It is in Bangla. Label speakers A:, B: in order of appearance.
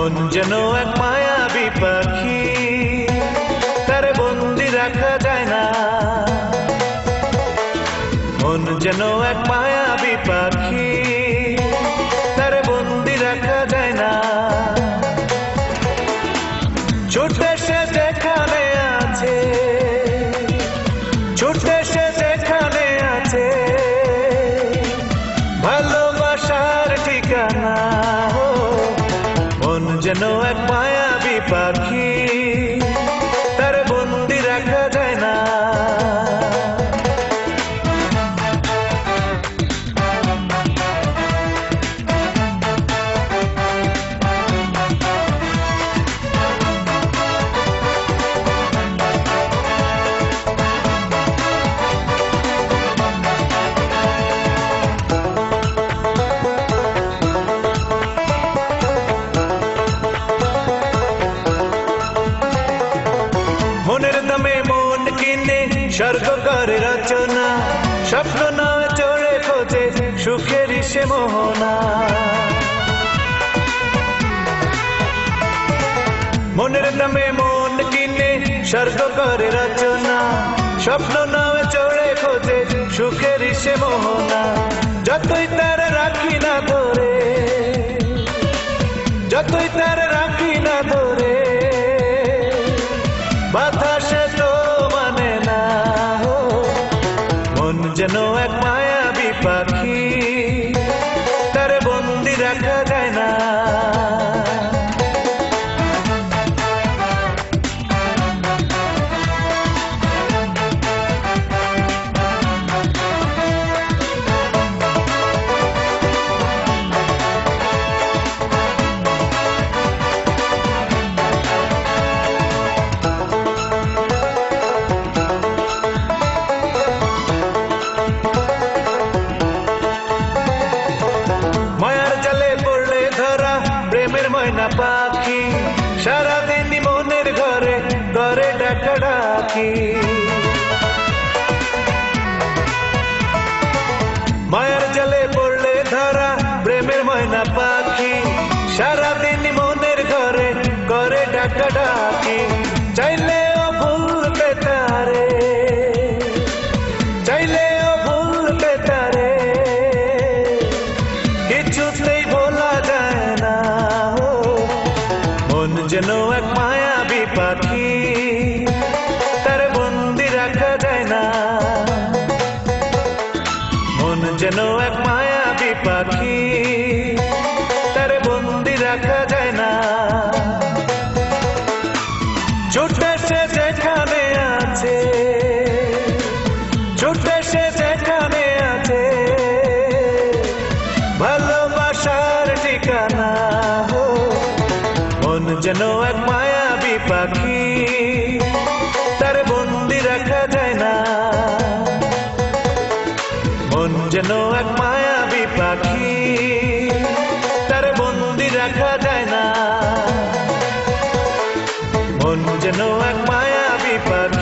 A: মন যেন এক মায়াবী পাখি, তারে বন্দি রাখা যায় না। মন যেন এক মায়াবী পাখি, তারে বন্দি রাখা যায় না। ছুটে সে যেখানে আছে, ছুটে সে যেখানে আছে, ভালোবাসার ঠিকানা। মন যেন এক মায়াবী পাখি, তারে বন্দি রাখা যায় না। মনের দামে মন কিনে স্বর্গ করে রচনা, স্বপ্ন নয় চড়ে খোঁজে সুখের সে মোহনা। মনের দামে মন কিনে স্বর্গ করে রচনা, স্বপ্ন নয় চড়ে খোঁজে সুখের সে মোহনা। যতই তার রাখি না ধরে, যতই তার রাখি না ধরে, বাধা সে তো মানে না। মন যেন এক মায়াবী পাখি, তারে বন্দি রাখা যায় না। প্রেমের ময়না পাখি সারাদিন মনের ঘরে ঘরে ডাকা ডাকি। মায়ার জালে পড়লে ধরা প্রেমের ময়না পাখি সারাদিন মনের ঘরে ঘরে ডাকা ডাকি। চাইলেও ভুলতে তারে, চাইলেও ভুলতে তারে, কিছুতেই ভোলা যায় না। মন যেন এক মায়াবী পাখি, তার বন্দি রাখা যায় না। মন যেন এক মায়াবী পাখি, তার বন্দি রাখা যায় না। ছুটে সে যেখানে আছে, ছুটে সে যেখানে আছে, ভালোবাসার ঠিকানা। মন যেন এক মায়াবী পাখি, তার বন্দি রাখা যায় না। মন যেন এক মায়াবী পাখি, তার বন্দি রাখা যায় না। মন যেন এক মায়াবী পাখি।